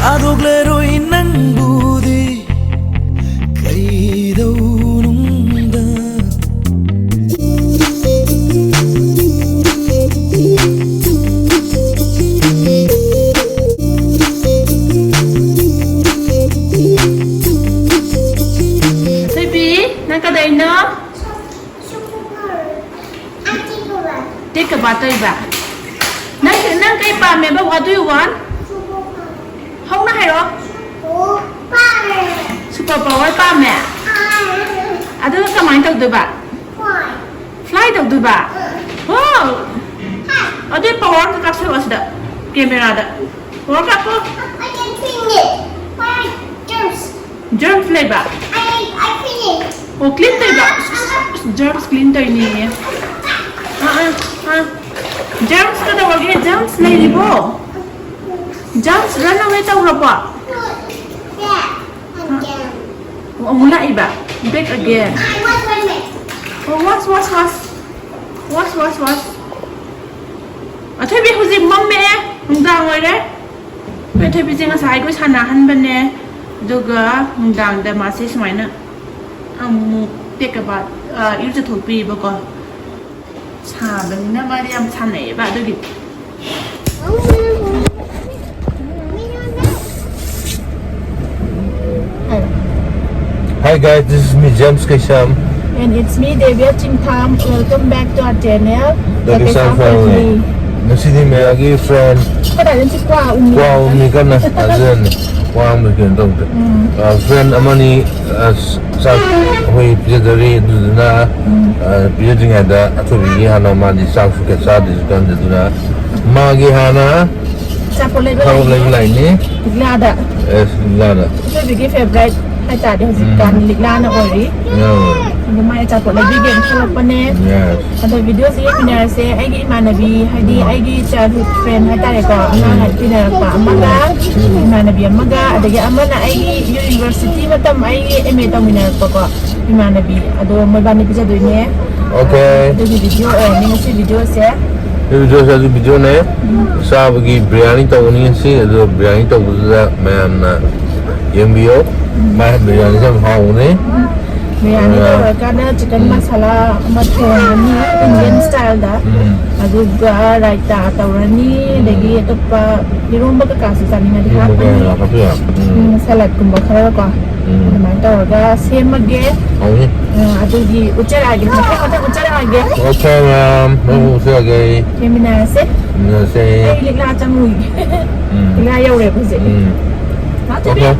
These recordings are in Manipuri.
Adogleroi nambudi kaidaununda Baby, nakadaina? Take a butter back. Nang kay pa me ba? What do you want? Không na hay rồi. Super power pa mẹ. À đó cái máy tàu được bạn. Fly tàu được bạn. Wow. Ở đây power cái sao vậy đó? Camera đó. Power cái apa? I can clean it. Why germs? Germs lay bạn. I clean it. Oh clean tay bạn. Germs clean tay ni. Germs cái đâu vậy? Germs lay đi bộ. Germs run away tàu rồi bạn. Yeah. Again. Oh mulai ba? Back again. Oh wash. À thôi bây giờ mắm mẹ, không đàng rồi đấy. Bây thôi bây giờ sai cái chăn hàn bên nè, rồi cái không đàng để mà xí xài nữa. Mu tiếc cái bạn, yêu cho thổi pi bao con. Chả bên nè mà đi ăn chăn này bạn được gì? Hi guys, this is me James Kisham. And it's me, Devya Chingtham. Welcome back to our channel. The Kisham family. Nasi may agi friend. Có đại diện qua umi. Qua umi kan na azan. Qua umi kan tong. Friend amani sa hui pijadari duduna pijading ada atau biji hana mandi sang suket sa di kan duduna. Magi hana. Siapa lagi? Kau lagi ni? Laida. Yes, Laida. Itu bagi favorite. Hai ta dia hasikan ligla na ori. Ada mai ta pun lagi game kalau pane. Ada video sih Chaminnare se ai gi Emannabi hai di ai gi childhood friend hai ta le ko na hai Chaminnare pa amaga Emannabi amaga ada gi amana ai gi university matam ai gi MA Chaminnare ko Emannabi ado mai bani bisa doi ne. Okay. Ada video ni mesti video se. Video ni sa bagi biryani tahu ni sih ada biryani tahu juga mana yang bio. Mai biryani sama hau ni. Biryani tu karena chicken masala macam ni Indian style dah. Juga raita atau ni lagi itu pa di rumah ke kasih sana ni apa ni. Salad kumba kalau kau. Nama itu agak same lagi. Ada di ucar lagi. Macam ucar lagi. Okay ma'am, ucar lagi. Chaminnare se. Ai ligla macam ni. Ligla yang orang pun se. Macam ni.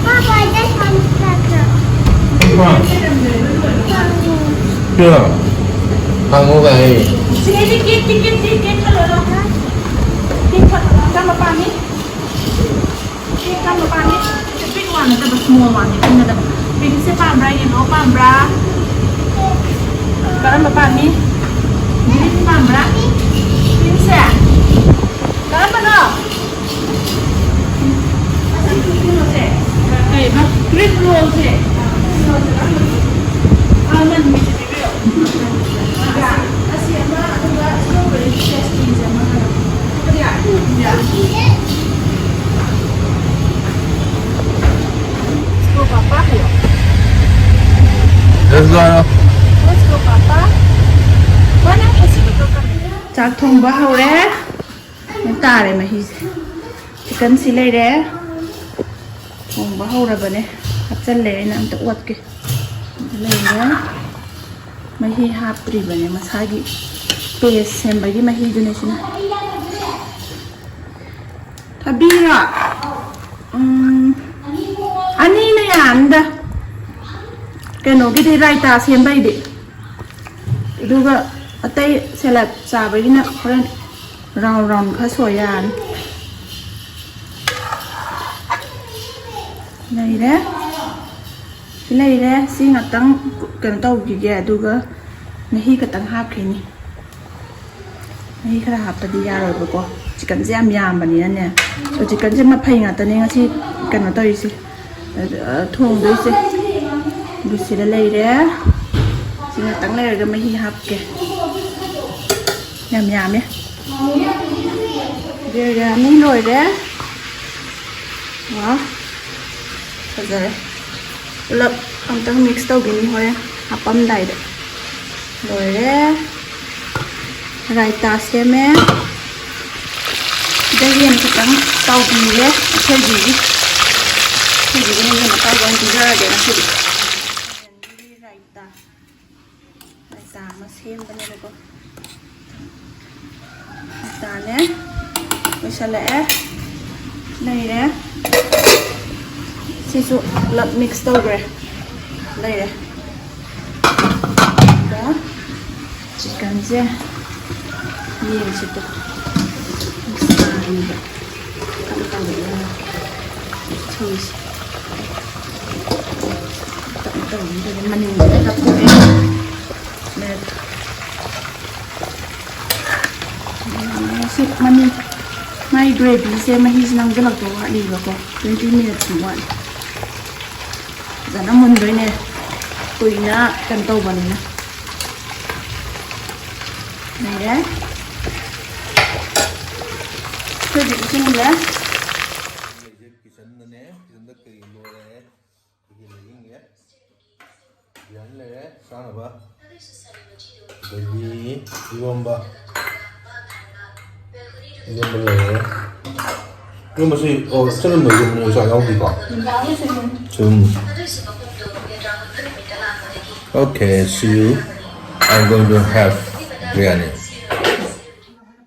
Papa, this one's better. Chưa? Ăn có vậy. Sikit kalau sama pani. Sama pani. The big one, the small one. Ini ada. Big se pambra, you know pambra. Kalau pani. Ini pambra. Ini se. Kalau mana? Hey, mas green roll se. Almond mix video. Ya, asyik mana ada strawberry tasty sama. Ya. Let's go, Papa. Let's go. Let's go, Papa. Mana kasih betul kan? Chak thong bahau re. Ta re mahi. Chicken silai re. Thong bahau ra bane. Hapchal le na amta uat ke. Le re. Mahi hapri bane masagi. Paste sem bagi mahi dune sina. Tabira. Ani na yan da. Kano gidi raita sem bai de. Duga atai salad sa bai na khoran round kha soyan. Lấy ra xin ngặt tăng cần tàu gì kìa đu cơ này hi cái tăng hấp kì nè ꯃꯍꯤ ꯈꯔ ꯍꯥꯞꯇꯗꯤ ꯌꯥꯔꯣꯏꯕꯀꯣ ꯆꯤꯛꯀꯟꯁꯦ ꯌꯥꯝ ꯌꯥꯝꯕꯅꯤꯅꯅꯦ ꯆꯤꯛꯀꯟꯁꯦ ꯃꯐꯩ ꯉꯥꯛꯇꯅꯦ ꯉꯁꯤ ꯀꯩꯅꯣ ꯇꯧꯔꯤꯁꯦ ꯊꯣꯡꯗꯣꯏꯁꯦ ꯑꯗꯨ ꯁꯤꯗ ꯂꯩꯔꯦ ꯁꯤ ꯉꯥꯛꯇꯪ ꯂꯩꯔꯒ ꯃꯍꯤ ꯍꯥꯞꯀꯦ ꯌꯥꯝ ꯌꯥꯝꯃꯦ ꯕꯤꯔꯌꯥꯅꯤ ꯂꯣꯏꯔꯦ ꯋꯥ ꯐꯖꯔꯦ ꯄꯨꯂꯞ ꯑꯝꯇꯪ ꯃꯤꯛꯁ ꯇꯧꯈꯤꯅꯤ ꯍꯣꯔꯦꯟ ꯍꯥꯞꯄꯝꯗꯥꯏꯗ ꯂꯣꯏꯔꯦ ꯔꯥꯏꯇꯥ ꯁꯦꯝꯃꯦ ꯁꯤꯗ ꯌꯦꯟ ꯈꯤꯇꯪ ꯇꯥꯎꯕꯤꯔꯦ ꯑꯩꯈꯣꯏꯒꯤ ꯌꯦꯟ ꯑꯇꯥꯎꯕ ꯑꯣꯏꯅ ꯄꯤꯖꯔꯒꯦ ꯉꯁꯤꯗꯤ ꯔꯥꯏꯇꯥ ꯑꯃ ꯁꯦꯝꯕꯅꯦꯕꯀꯣ ꯔꯥꯏꯇꯥꯅꯦ ꯂꯣꯏꯁꯜꯂꯛꯑꯦ ꯂꯩꯔꯦ ꯁꯤꯁꯨ ꯄꯨꯂꯞ ꯃꯤꯛꯁ ꯇꯧꯈ꯭ꯔꯦ ꯂꯩꯔꯦ ꯑꯗꯨꯒ ꯆꯤꯛꯀꯟꯁꯦ ꯌꯦꯟꯁꯤꯗ ꯁꯥꯔꯤꯕ ꯊꯧꯔꯤꯁꯦ ꯇꯧꯔꯤꯗꯨꯒ ꯃꯅꯤꯡꯁꯤꯗ ꯂꯧꯊꯣꯛꯑꯦ ꯁꯤ ꯃꯅꯤꯡ ꯃꯥꯏ ꯒ꯭ꯔꯦꯚꯤꯁꯦ ꯃꯍꯤꯁꯤ ꯅꯪꯁꯤꯜꯂꯛꯇꯧ ꯋꯥꯠꯂꯤꯕꯀꯣ 20 ꯃꯤꯅꯠꯁꯃꯨꯛ ꯋꯥꯠꯂꯤ ꯐꯖꯅ ꯃꯨꯟꯗꯣꯏꯅꯦ ꯀꯨꯏꯅ ꯀꯩꯅꯣ ꯇꯧꯕꯅꯤꯅ ꯂꯩꯔꯦ ꯑꯩꯈꯣꯏꯗꯤ ꯏꯁꯤꯡꯁꯦ ꯀꯤꯆꯟꯗꯅꯦ ꯀꯤꯆꯟꯗ ꯀꯔꯤ ꯂꯣꯏꯔꯦ ꯌꯦꯡꯉꯦ ꯌꯥꯝ ꯂꯩꯔꯦ ꯆꯥꯅꯕ ꯑꯗꯒꯤ ꯏꯔꯣꯝꯕ ꯂꯩꯔꯦ 이러면서 ꯆꯠꯂꯝꯕ 이러면 여기서 나오기가 좀 Okay, so I'm going to have biryani.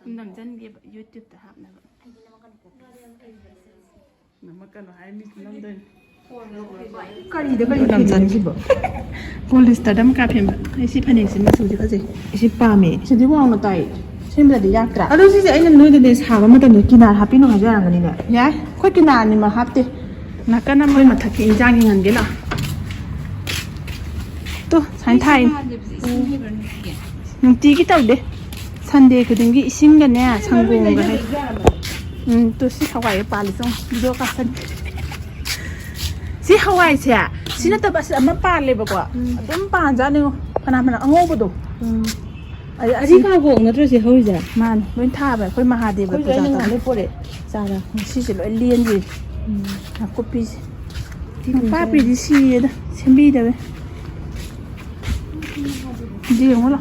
남잔게 유튜브에 합나가. 남아까노 하이미 남던. 까리도 남잔기버. 폴리스터담 카페마. 이시 파닉스 마수지가지. 이시 밤에. 시디 와우노 따이. ꯁꯦꯝꯕꯗꯗꯤ ꯌꯥꯛꯇ꯭ꯔꯥ ꯑꯗꯣ ꯁꯤꯁꯦ ꯑꯩꯅ ꯅꯣꯏꯗꯗꯤ ꯁꯥꯕ ꯃꯇꯝꯗ ꯀꯤꯅꯥꯔ ꯍꯥꯞꯄꯤꯅꯣ ꯍꯥꯏꯖꯔꯝꯒꯅꯤꯅꯦ ꯌꯥꯏ ꯑꯩꯈꯣꯏ ꯀꯤꯅꯥꯔꯅꯤꯃ ꯍꯥꯞꯇꯦ ꯅꯥꯀꯟ ꯑꯃ ꯃꯊꯛꯀꯤ ꯏꯟꯖꯥꯡ ꯌꯦꯡꯍꯟꯒꯦ ꯂꯥꯛ ꯇꯣ ꯁꯨꯃꯥꯏꯅ ꯊꯥꯏ ꯅꯨꯡꯇꯤꯒꯤ ꯇꯧꯗꯦ ꯁꯟꯗꯦ ꯈꯨꯗꯤꯡꯒꯤ ꯏꯁꯤꯡꯒꯅꯦ ꯁꯪꯒꯣꯝꯒ ꯍꯩ ꯇꯣ ꯁꯤ ꯍꯋꯥꯏ ꯄꯥꯜꯂꯤꯁꯦ ꯚꯤꯗꯤꯑꯣ ꯀꯥꯞꯁꯟ ꯁꯤ ꯍꯋꯥꯏꯁꯦ ꯁꯤ ꯅꯠꯇꯕ ꯑꯁꯤ ꯑꯃ ꯄꯥꯜꯂꯦꯕꯀꯣ ꯑꯗꯨꯝ ꯄꯥꯟꯖꯥꯠꯅꯤꯉꯣ ꯐꯅ ꯑꯉꯧꯕꯗꯣ ꯑꯔꯤꯀꯥꯕꯣꯛ ꯅꯠꯇ꯭ꯔꯣ ꯁꯤ ꯍꯧꯔꯤꯁꯦ ꯃꯥꯅꯦ ꯂꯣꯏ ꯊꯥꯕ ꯑꯩꯈꯣꯏ ꯃꯍꯥꯗꯦꯕ ꯄꯨꯖꯥ ꯇꯧ ꯄꯣꯔꯦ ꯆꯥꯔ ꯁꯤꯁꯦ ꯂꯣꯏ ꯂꯦꯟꯒꯤ ꯅꯥꯀꯨꯞꯄꯤꯁꯦ ꯄꯥꯄꯤꯗꯤ ꯁꯤꯌꯦꯗ ꯁꯦꯝꯕꯤꯗꯕꯦ ꯌꯦꯡꯉꯣ ꯂꯥꯎ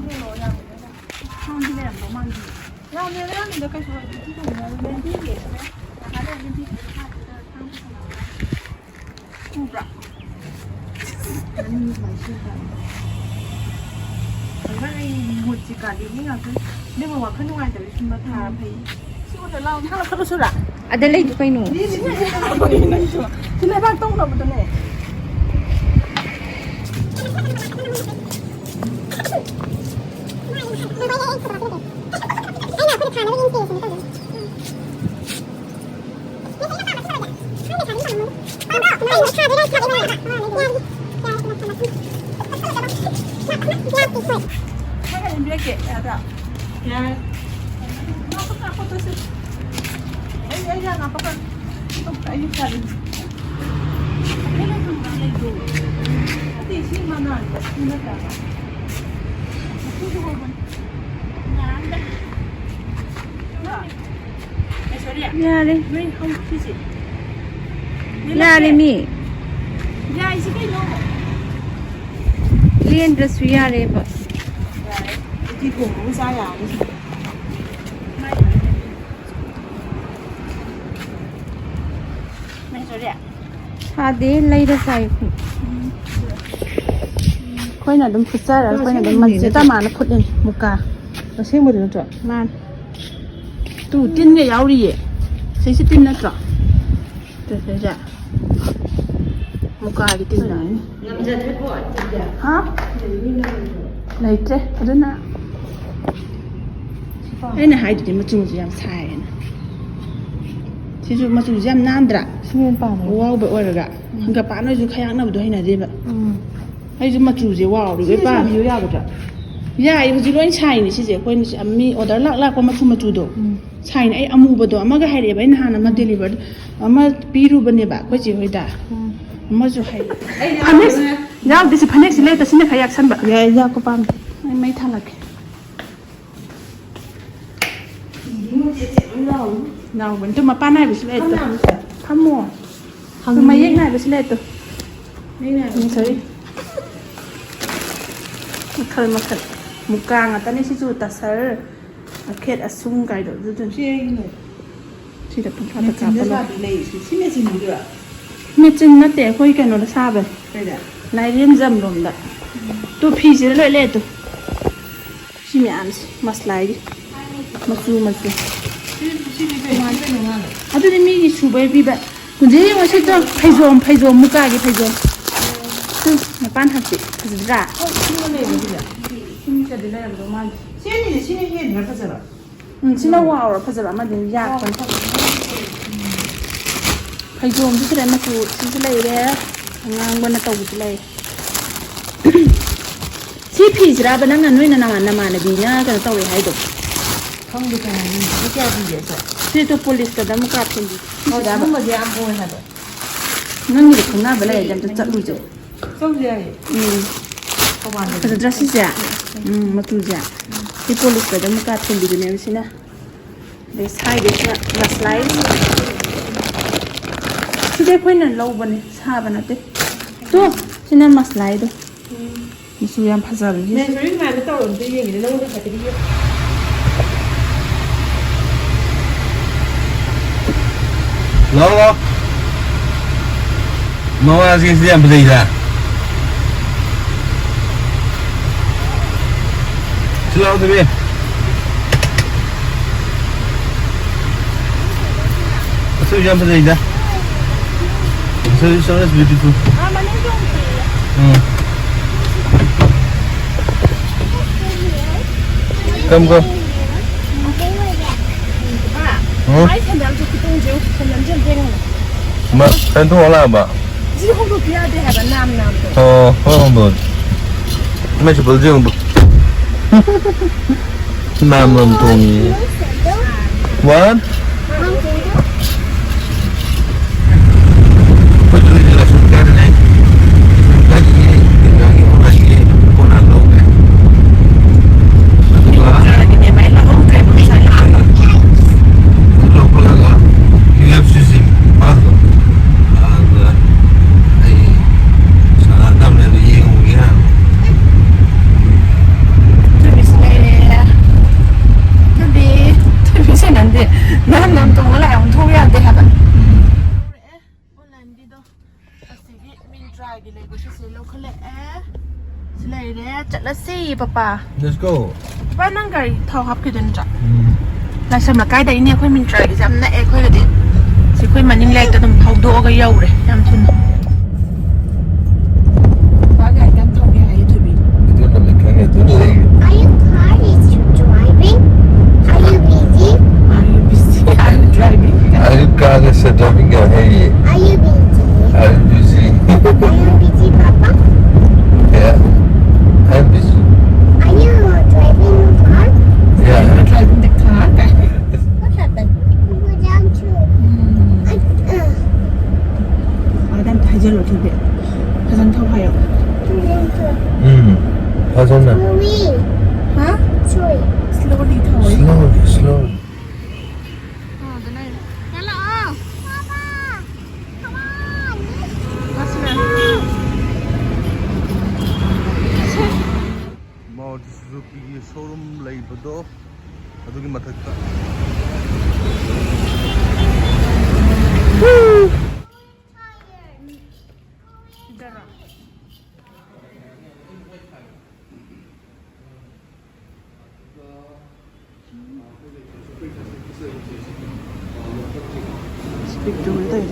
ꯑꯗ ꯂꯩꯗꯨ ꯀꯩꯅꯣ ꯂꯩꯕꯥꯛ ꯇꯧꯅꯕꯗꯅꯦ ꯌꯥꯔꯦ ꯌꯥꯔꯦ ꯃꯤ ꯌꯥꯏꯁꯤ ꯀꯩꯅꯣ ꯂꯦꯟꯗ꯭ꯔꯁꯨ ꯌꯥꯔꯦꯕ ꯌꯥꯔꯦ ꯎꯇꯤ ꯊꯣꯡꯕꯕꯨ ꯆꯥ ꯌꯥꯔꯅꯤ ꯊꯥꯗꯦ ꯂꯩꯔ ꯆꯥꯏ ꯑꯩꯈꯣꯏꯅ ꯑꯗꯨꯝ ꯐꯨꯠꯆꯔꯒ ꯑꯩꯈꯣꯏꯅ ꯑꯗꯨꯝ ꯃꯆꯦ ꯇꯃꯥꯅ ꯐꯨꯠꯂꯤꯅꯤ ꯃꯨꯀꯥ ꯑꯁꯦꯡꯕꯗꯨ ꯅꯠꯇ꯭ꯔꯣ ꯃꯥꯅꯦ ꯇꯨ ꯇꯤꯟꯒ ꯌꯥꯎꯔꯤꯌꯦ ꯁꯤꯁꯤ ꯇꯤꯟ ꯅꯠꯇ꯭ꯔꯣ ꯁꯤꯁꯦ ꯃꯨꯀꯥꯒꯤ ꯇꯤꯟ ꯍꯥ ꯂꯩꯇ꯭ꯔꯦ ꯑꯗꯨꯅ ꯑꯩꯅ ꯍꯥꯏꯗꯨꯗꯤ ꯃꯆꯨꯁꯦ ꯌꯥꯝ ꯁꯥꯏꯌꯦꯅ ꯁꯤꯁꯨ ꯃꯆꯨꯁꯦ ꯌꯥꯝ ꯅꯥꯟꯗ꯭ꯔꯥ ꯁꯨꯡꯌꯦꯟ ꯄꯥꯝꯃꯦ ꯋꯥꯎꯕ ꯑꯣꯏꯔꯒ ꯍꯪꯒꯄꯥꯟ ꯑꯣꯏꯁꯨ ꯈꯌꯥꯛꯅꯕꯗꯣ ꯍꯩꯅꯗꯦꯕ ꯑꯩꯁꯨ ꯃꯆꯨꯁꯦ ꯋꯥꯎꯔꯤꯈꯩ ꯄꯥꯝꯃꯦ ꯌꯥꯒꯗ꯭ꯔꯥ ꯌꯥꯏ ꯍꯧꯖꯤꯛ ꯂꯣꯏ ꯁꯥꯏꯅꯤ ꯁꯤꯁꯦ ꯑꯩꯈꯣꯏꯅ ꯃꯤ ꯑꯣꯔꯗꯔ ꯂꯥꯛꯄ ꯃꯆꯨꯗꯣ ꯁꯥꯏꯅꯤ ꯑꯩ ꯑꯃꯨꯕꯗꯣ ꯑꯃꯒ ꯍꯥꯏꯔꯛꯑꯦꯕ ꯑꯩ ꯅꯍꯥꯟ ꯑꯃ ꯗꯦꯂꯤꯚꯔ ꯑꯃ ꯄꯤꯔꯨꯕꯅꯦꯕ ꯑꯩꯈꯣꯏ ꯆꯦ ꯍꯣꯏꯗ ꯑꯃꯁꯨ ꯍꯥꯏꯔꯛꯑꯦ ꯐꯅꯦꯛ ꯌꯥꯎꯗꯦ ꯁꯤ ꯐꯅꯦꯛꯁꯤ ꯂꯩꯇ ꯁꯤꯅ ꯈꯔ ꯌꯥꯛꯁꯟꯕ ꯌꯥꯏ ꯌꯥꯛꯄ ꯄꯥꯝꯗꯦ ꯑꯩ ꯃꯩ ꯊꯥꯜꯂꯛꯀꯦ ꯅꯥꯎꯕꯅꯤ ꯇꯨ ꯃꯄꯥꯟ ꯅꯥꯏꯕꯁꯨ ꯂꯩꯇꯣ ꯐꯝꯃꯣ ꯃꯌꯦꯛ ꯅꯥꯏꯕꯁꯨ ꯂꯩꯇꯣ ꯁꯣꯔꯤ ꯃꯈꯜ ꯃꯈꯜ ꯃꯨꯀꯥ ꯉꯥꯛꯇꯅꯦ ꯁꯤꯁꯨ ꯇꯁꯔ ꯑꯈꯦꯠ ꯑꯁꯨꯡ ꯀꯥꯏꯗꯣ ꯑꯗꯨꯗꯨꯅꯤ ꯁꯤꯗ ꯄꯨꯡꯐꯥꯗ ꯀꯥꯞꯄ ꯃꯦꯆꯤꯟ ꯅꯠꯇꯦ ꯑꯩꯈꯣꯏ ꯀꯩꯅꯣꯗ ꯁꯥꯕꯅꯦ ꯂꯥꯏꯔꯦꯟꯖꯝ ꯂꯣꯝꯗ ꯇꯨ ꯐꯤꯁꯤꯗ ꯂꯣꯏ ꯂꯩ ꯇꯨ ꯁꯤ ꯃꯌꯥꯝꯁꯦ ꯃꯁꯂꯥꯏꯒꯤ ꯃꯆꯨ ꯑꯗꯨꯗꯤ ꯃꯤꯒꯤ ꯁꯨꯕꯩ ꯄꯤꯕ ꯀꯨꯟꯖꯦ ꯌꯦꯡꯉꯣ ꯁꯤꯗꯣ ꯐꯩꯖꯣꯝ ꯃꯨꯀꯥꯒꯤ ꯐꯩꯖꯣꯝ ꯃꯄꯥꯟ ꯍꯛꯄꯤ ꯐꯖꯗ꯭ꯔꯥ ꯁꯤꯅꯗꯤ ꯂꯩꯔꯝꯗꯧ ꯃꯥꯜꯂꯦ ꯁꯤꯅ ꯍꯦꯟꯅ ꯐꯖꯕ ꯁꯤꯅ ꯋꯥꯎꯔ ꯐꯖꯕ ꯑꯃꯗꯤ ꯌꯥꯛꯄꯅꯤ ꯐꯩꯖꯣꯝꯁꯨ ꯁꯤꯗ ꯃꯆꯨ ꯁꯤꯁꯨ ꯂꯩꯔꯦ ꯑꯉꯥꯡꯕꯅ ꯇꯧꯕꯁꯨ ꯂꯩ ꯁꯤ ꯐꯤꯁꯤꯔꯥꯕ ꯅꯪꯅ ꯅꯣꯏꯅ ꯅꯃꯥꯟꯅꯕꯤꯅ ꯀꯩꯅꯣ ꯇꯧꯋꯦ ꯍꯥꯏꯗꯣ ꯈꯪꯗꯦ ꯀꯩꯅꯣ ꯀꯌꯥ ꯄꯤꯒꯦ ꯁꯤꯗꯣ ꯄꯣꯂꯤꯁꯇꯗ ꯑꯃꯨꯛ ꯀꯥꯞꯁꯤꯟꯕꯤ ꯑꯗꯨꯒꯨꯝꯕꯁꯦ ꯌꯥꯝ ꯑꯣꯏ ꯍꯥꯏꯕ ꯅꯪꯒꯤꯗ ꯈꯪꯅꯕ ꯂꯩꯔꯗꯤ ꯑꯝꯇ ꯆꯠꯂꯨꯁꯦ ꯆꯧꯁꯦ ꯌꯥꯏꯌꯦ ꯐꯖꯗ꯭ꯔꯥ ꯁꯤꯁꯦ ꯃꯆꯨꯁꯦ ꯁꯤ ꯄꯣꯂꯤꯁꯇꯗ ꯑꯃꯨꯛ ꯀꯥꯞꯁꯤꯟꯕꯤꯗꯨꯅꯦꯕ ꯁꯤꯅ ꯑꯗꯩ ꯁꯥꯏꯗꯁꯤꯅ ꯃꯁꯂꯥꯏ ꯁꯤꯗꯤ ꯑꯩꯈꯣꯏꯅ ꯂꯧꯕꯅꯦ ꯁꯥꯕ ꯅꯠꯇꯦ ꯇꯣ ꯁꯤꯅ ꯃꯁꯂꯥꯏꯗꯣ ꯃꯆꯨ ꯌꯥꯝ ꯐꯖꯕꯅꯤ ꯃꯦꯟꯁꯨꯔꯤ ꯁꯨꯃꯥꯏꯅ ꯇꯧꯔꯝꯗ ꯌꯦꯡꯉꯤꯗ ꯅꯪꯉꯣꯟꯗ ꯍꯥꯏꯐꯦꯠ ꯂꯥꯛꯑꯣ ꯃꯋꯥꯁꯤꯡꯁꯤꯗꯤ ꯌꯥꯝ ꯐꯖꯩꯗ ꯁꯤ ꯂꯥꯛꯑꯣꯗꯕꯤ ꯑꯁꯤꯁꯨ ꯌꯥꯝ ꯐꯖꯩꯗ So it's beautiful. Come go. Ai sandalje kitung sandalje jeng. Ma, tentu olah ba? Ji hong do pia de haba nam to. Oh, hong do. Ma chu bul jeng bu. Nam lam tong. What? Papa. Let's go. Ba nang gari thau hap ki den cha. Lai sam la kai dai ne khoi min try gi jam na e khoi ga di. Si khoi maning lek ta dum thau do ga yau re. Yam thun. Ba ga gam thau bi ai thu bi. Itu dah makan itu dah. Are you car is you driving? Are you busy? Are you busy? Are you driving? Are you car is driving a hey? Are you busy? Are you busy? Are you busy, Papa? Yeah. I'm busy. Are you driving your car? Yeah. Driving the car. What happened? You go down too. Adam thai je lo thi be. Hasan thau hai. Hazana. Slowly. Ha? Slowly. Slowly thau. Slowly, slowly. Oh, the nai. Hello. Papa. Come on. What's that? Maruti Suzuki showroom leibado adugi mathakta Speak to me dai.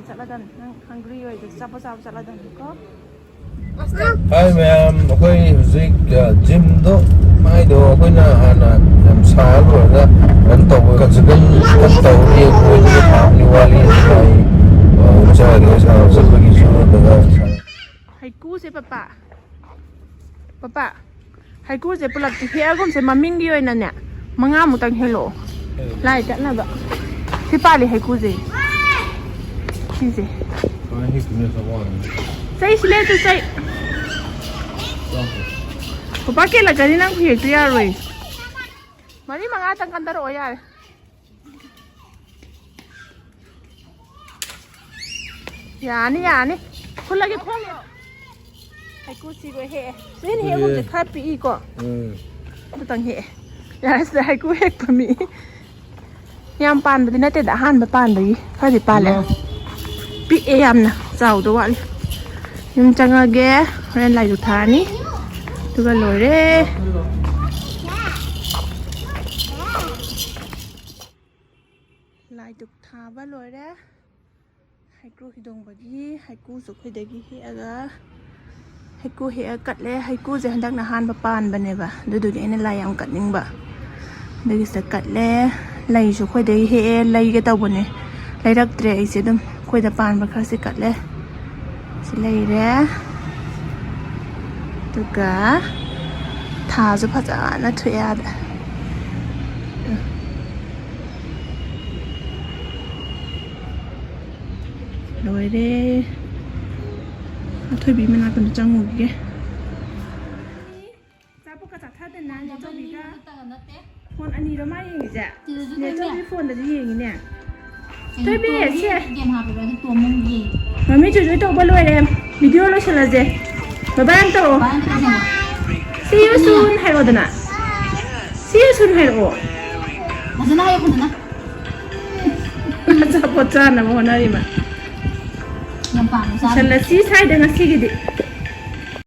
Chaladan. Nang hungry oi de chapa chaladan ko. Hi ma'am, akoi huzik gym do mai do akoi na hana am sa lo da an to ka chicken kan to ni ko ni ni wali sai cha ni sa sa bagi su da Heikru se papa. Papa. ꯍꯩꯀ꯭ꯔꯨꯁꯦ ꯄꯨꯂꯞꯇꯤ ꯍꯦꯛꯑꯒꯨꯝꯁꯦ ꯃꯃꯤꯡꯒꯤ ꯑꯣꯏꯅꯅꯦ 5ꯃꯨꯛꯇꯪ ꯍꯦꯛꯂꯛꯑꯣ ꯂꯥꯏ ꯀꯠꯅꯕ ꯁꯤ ꯄꯥꯜꯂꯤ ꯍꯩꯀ꯭ꯔꯨꯁꯦ ꯁꯤꯁꯦ ꯆꯩ ꯁꯤꯂꯦꯇꯨ ꯆꯩ ꯄꯄꯥ ꯀꯦꯜꯂꯛꯀꯅꯤ ꯅꯪ ꯍꯦꯛꯇꯨ ꯌꯥꯔꯣꯏ 4-5ꯇꯪ ꯀꯟꯊꯔꯛꯑꯣ ꯌꯥꯔꯦ ꯌꯥꯅꯤ ꯈꯨꯜꯂꯒꯦ ꯈꯣꯡꯉꯦ ꯍꯩꯀ꯭ꯔꯨ ꯁꯤꯒꯣꯏ ꯍꯦꯛꯑꯦ ꯁꯤꯅ ꯍꯦꯛꯑꯒꯨꯝꯁꯦ ꯈꯔ ꯄꯤꯛꯏꯀꯣ ꯑꯗꯨꯇꯪ ꯍꯦꯛꯑꯦ ꯌꯥꯔꯦ ꯁꯤꯗ ꯍꯩꯀ꯭ꯔু ꯍꯦꯛꯄ ꯃꯤ ꯌꯥꯝ ꯄꯥꯟꯕꯗꯤ ꯅꯠꯇꯦꯗ ꯑꯍꯥꯟꯕ ꯄꯥꯟꯕꯒꯤ ꯈꯔꯗꯤ ꯄꯥꯜꯂꯦ ꯄꯤꯛꯑꯦ ꯌꯥꯝꯅ ꯆꯥꯎꯗ ꯋꯥꯠꯂꯤ ꯌꯨꯝ ꯆꯪꯉꯒꯦ ꯍꯣꯔꯦꯟ ꯂꯥꯏꯗꯨꯛ ꯊꯥꯔꯅꯤ ꯑꯗꯨꯒ ꯂꯣꯏꯔꯦ ꯂꯥꯏꯗꯨꯛ ꯊꯥꯕ ꯂꯣꯏꯔꯦ ꯍꯩꯀ꯭ꯔꯨ ꯍꯤꯗꯣꯡꯕꯒꯤ ꯍꯩꯀ꯭ꯔꯨꯁꯨ ꯑꯩꯈꯣꯏꯗꯒꯤ ꯍꯦꯛꯑꯒ ꯍꯩꯀ꯭ꯔꯨ ꯍꯦꯛꯑ ꯀꯠꯂꯦ ꯍꯩꯀ꯭ꯔꯨꯁꯦ ꯍꯟꯗꯛꯅ ꯑꯍꯥꯟꯕ ꯄꯥꯟꯕꯅꯦꯕ ꯑꯗꯨꯗꯨꯒꯤ ꯑꯩꯅ ꯂꯥꯏ ꯌꯥꯝ ꯀꯠꯅꯤꯡꯕ ꯑꯗꯨꯒꯤ ꯁꯤꯗ ꯀꯠꯂꯦ ꯂꯩꯁꯨ ꯑꯩꯈꯣꯏꯗꯒꯤ ꯍꯦꯛꯑꯦ ꯂꯩꯒꯦ ꯇꯧꯕꯅꯦ ꯂꯩꯔꯛꯇ꯭ꯔꯦ ꯑꯩꯁꯦ ꯑꯗꯨꯝ ꯑꯩꯈꯣꯏꯗ ꯄꯥꯟꯕ ꯈꯔꯁꯤ ꯀꯠꯂꯦ ꯁꯤ ꯂꯩꯔꯦ ꯑꯗꯨꯒ ꯊꯥꯁꯨ ꯐꯖꯅ ꯊꯣꯛꯑꯦ ꯑꯥꯗ ꯂꯣꯏꯔꯦ ꯑꯊꯣꯏꯕꯤ ꯃꯅꯥꯛꯇ ꯆꯪꯉꯨꯒꯤꯒꯦ ꯆꯥꯄꯣꯠꯀ ꯆꯥꯊꯗꯅ ꯅꯦꯊꯣꯏꯕꯤꯒ ꯐꯣꯟ ꯑꯅꯤꯔꯣ ꯃꯥ ꯌꯦꯡꯉꯤꯁꯦ ꯅꯦꯊꯣꯏꯕꯤ ꯐꯣꯟꯗꯁꯨ ꯌꯦꯡꯉꯤꯅꯦ ꯊꯣꯏꯕꯤ ꯁꯦ ꯃꯃꯤ ꯆꯨꯖꯨꯏ ꯇꯧꯕ ꯂꯣꯏꯔꯦ ꯚꯤꯗꯤꯑꯣ ꯂꯣꯏꯁꯤꯜꯂꯁꯦ ꯕꯕꯥ ꯌꯥꯝ ꯇꯧꯔꯛꯑꯣ See you soon ꯍꯥꯏꯔꯛꯑꯣꯗꯅ See you soon ꯍꯥꯏꯔꯛꯑꯣꯐꯖꯅ ꯍꯥꯏꯌꯣ ꯐꯖꯅ ꯑꯆꯥꯄꯣꯠ ꯆꯥꯅꯕ ꯍꯣꯠꯅꯔꯤꯃ ꯌꯥꯝ ꯄꯥꯝꯅ ꯆꯥꯕ ꯂꯣꯏꯁꯤꯜꯂꯁꯤ ꯁ꯭ꯋꯥꯏꯗ ꯉꯁꯤꯒꯤꯗꯤ